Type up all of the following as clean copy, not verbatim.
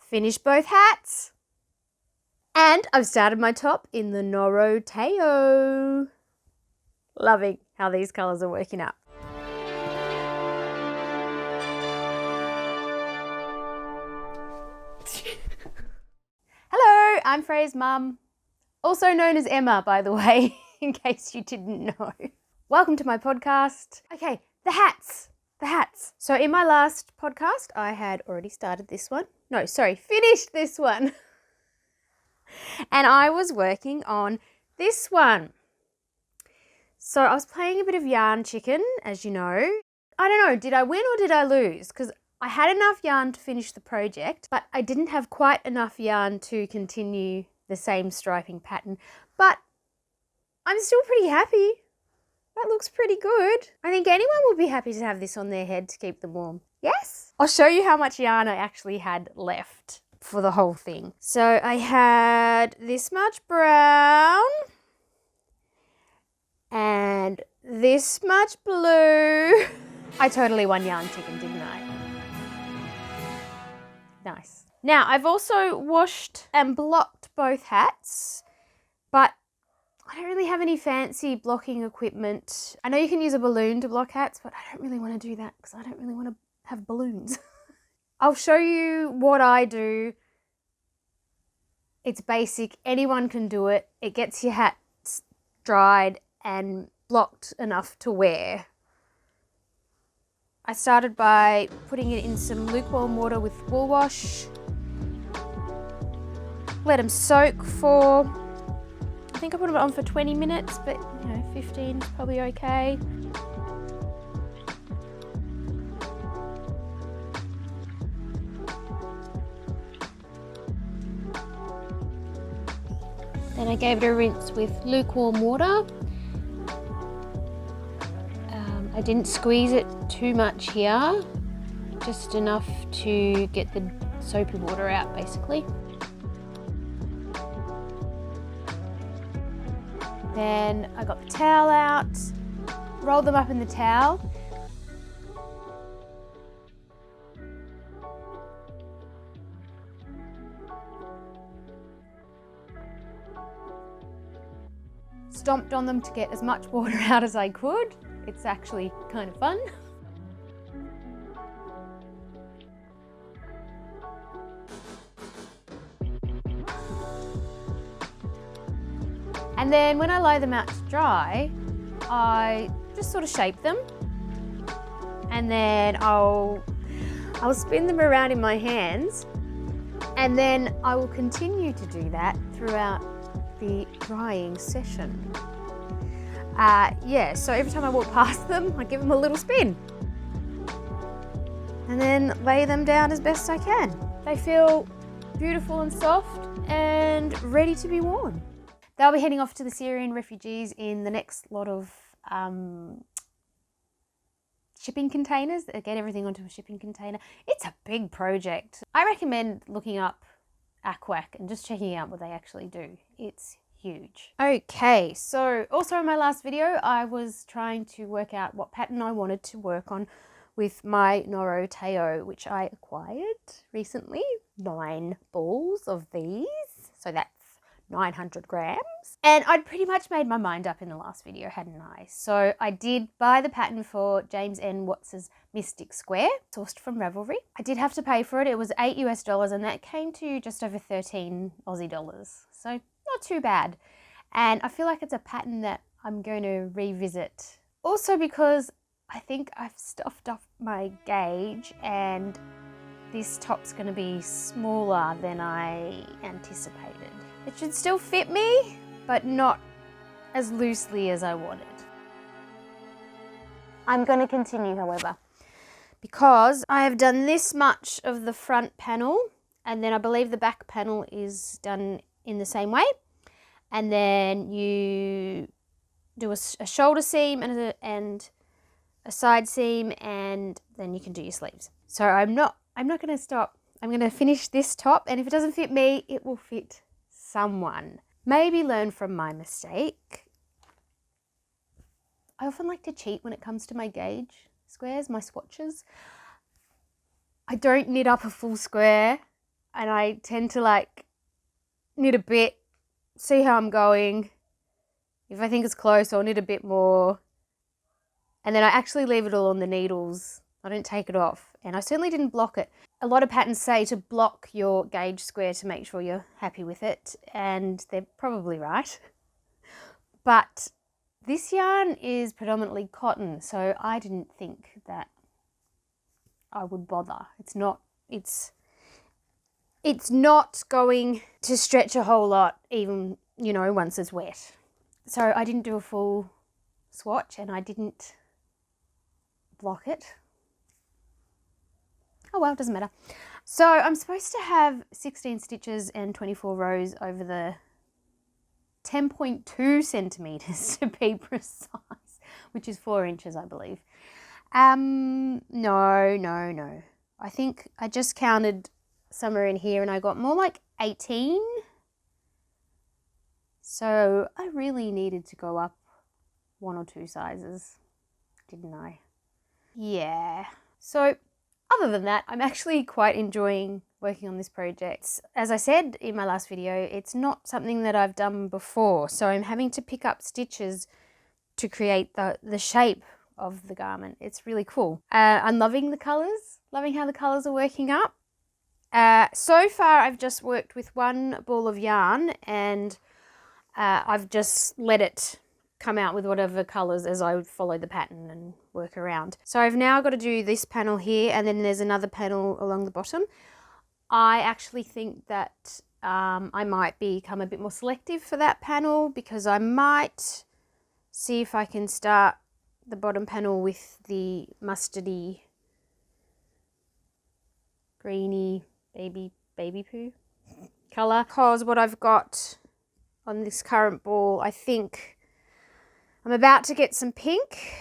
finished both hats. And I've started my top in the Noro Teo. Loving how these colours are working out. Hello, I'm Freya's mum, also known as Emma, by the way, in case you didn't know. Welcome to my podcast. Okay, the hats. So in my last podcast, I had already started this one. Finished this one. And I was working on this one. So I was playing a bit of yarn chicken, as you know. I don't know, did I win or did I lose? Because I had enough yarn to finish the project, but I didn't have quite enough yarn to continue the same striping pattern. But I'm still pretty happy. That looks pretty good. I think anyone would be happy to have this on their head to keep them warm. Yes? I'll show you how much yarn I actually had left for the whole thing. So I had this much brown and this much blue. I totally won yarn chicken, didn't I? Nice. Now I've also washed and blocked both hats, but I don't really have any fancy blocking equipment. I know you can use a balloon to block hats, but I don't really want to do that because I don't really want to have balloons. I'll show you what I do. It's basic. Anyone can do it. It gets your hats dried and blocked enough to wear. I started by putting it in some lukewarm water with wool wash. Let them soak for, I think I put them on for 20 minutes, but 15 is probably okay. Then I gave it a rinse with lukewarm water. I didn't squeeze it too much here, just enough to get the soapy water out basically. Then I got the towel out, rolled them up in the towel. Stomped on them to get as much water out as I could. It's actually kind of fun. And then when I lay them out to dry, I just sort of shape them. And then I'll spin them around in my hands. And then I will continue to do that throughout the drying session. So every time I walk past them, I give them a little spin. And then lay them down as best I can. They feel beautiful and soft and ready to be worn. They'll be heading off to the Syrian refugees in the next lot of shipping containers. They get everything onto a shipping container. It's a big project. I recommend looking up Aquac and just checking out what they actually do. It's huge. Okay, so also in my last video, I was trying to work out what pattern I wanted to work on with my Noro Teo, which I acquired recently. 9 balls of these, so that's 900 grams. And I'd pretty much made my mind up in the last video, hadn't I? So I did buy the pattern for James N. Watts's Mystic Square, sourced from Ravelry. I did have to pay for it. It was $8 US, and that came to just over 13 Aussie dollars. So not too bad. And I feel like it's a pattern that I'm going to revisit. Also because I think I've stuffed up my gauge and this top's going to be smaller than I anticipated. It should still fit me, but not as loosely as I wanted. I'm going to continue, however, because I have done this much of the front panel, and then I believe the back panel is done in the same way. And then you do a shoulder seam and a side seam, and then you can do your sleeves. So I'm not going to stop. I'm going to finish this top, and if it doesn't fit me, it will fit someone. Maybe learn from my mistake. I often like to cheat when it comes to my gauge squares, my swatches. I don't knit up a full square. and I tend to like knit a bit, see how I'm going. If I think it's close, I'll knit a bit more. And then I actually leave it all on the needles. I don't take it off. And I certainly didn't block it. A lot of patterns say to block your gauge square to make sure you're happy with it. And they're probably right. But this yarn is predominantly cotton, so I didn't think that I would bother. It's not going to stretch a whole lot, even, you know, once it's wet. So I didn't do a full swatch and I didn't block it. Oh well, it doesn't matter. So I'm supposed to have 16 stitches and 24 rows over the 10.2 centimeters to be precise, which is 4 inches, I believe. No. I think I just counted somewhere in here and I got more like 18. So I really needed to go up 1 or 2 sizes, didn't I? Yeah. So other than that, I'm actually quite enjoying working on this project. As I said in my last video, it's not something that I've done before, so I'm having to pick up stitches to create the shape of the garment. It's really cool. I'm loving the colours, loving how the colours are working up. So far I've just worked with one ball of yarn and I've just let it come out with whatever colours as I would follow the pattern and work around. So I've now got to do this panel here and then there's another panel along the bottom. I actually think that I might become a bit more selective for that panel because I might see if I can start the bottom panel with the mustardy, greeny baby poo colour. Because what I've got on this current ball, I think I'm about to get some pink,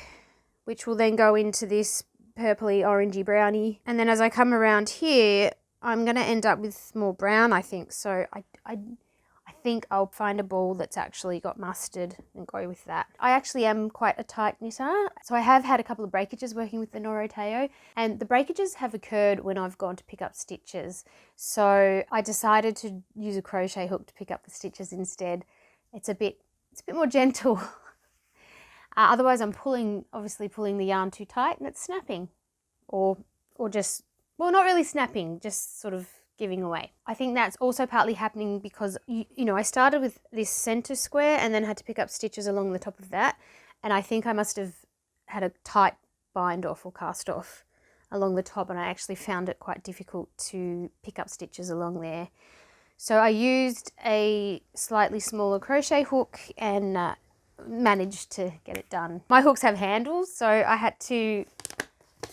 which will then go into this purpley orangey brownie. And then as I come around here, I'm going to end up with more brown, I think. So I think I'll find a ball that's actually got mustard and go with that. I actually am quite a tight knitter. So I have had a couple of breakages working with the Noroteo, and the breakages have occurred when I've gone to pick up stitches. So I decided to use a crochet hook to pick up the stitches instead. It's a bit more gentle. Otherwise I'm obviously pulling the yarn too tight and it's snapping or just, well, not really snapping, just sort of giving away. I think that's also partly happening because, you know, I started with this center square and then had to pick up stitches along the top of that. And I think I must have had a tight bind off or cast off along the top and I actually found it quite difficult to pick up stitches along there. So I used a slightly smaller crochet hook and managed to get it done. My hooks have handles, so I had to,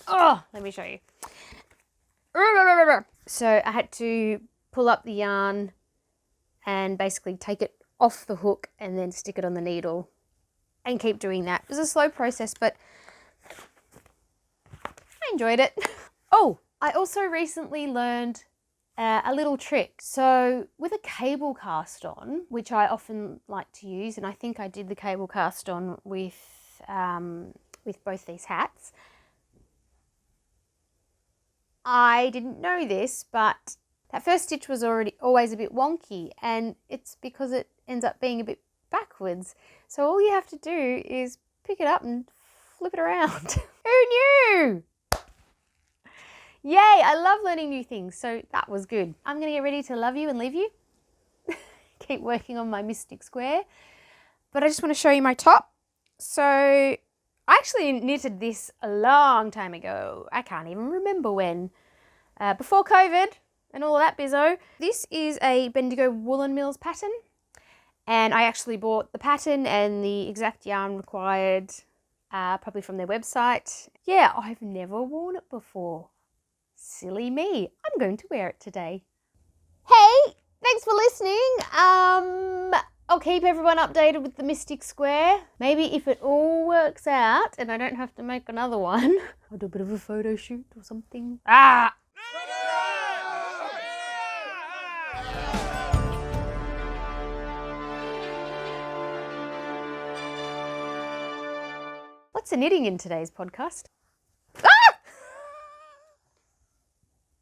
let me show you. So I had to pull up the yarn and basically take it off the hook and then stick it on the needle and keep doing that. It was a slow process, but I enjoyed it. Oh, I also recently learned a little trick. So with a cable cast on, which I often like to use, and I think I did the cable cast on with both these hats. I didn't know this, but that first stitch was always a bit wonky, and it's because it ends up being a bit backwards. So all you have to do is pick it up and flip it around. Who knew? Yay, I love learning new things, so that was good. I'm going to get ready to love you and leave you. Keep working on my Mystic Square. But I just want to show you my top. So I actually knitted this a long time ago. I can't even remember when. Before COVID and all of that bizzo. This is a Bendigo Woolen Mills pattern. And I actually bought the pattern and the exact yarn required, probably from their website. Yeah, I've never worn it before. Silly me. I'm going to wear it today. Hey, thanks for listening. I'll keep everyone updated with the Mystic Square. Maybe if it all works out and I don't have to make another one, I'll do a bit of a photo shoot or something. Lots of knitting in today's podcast.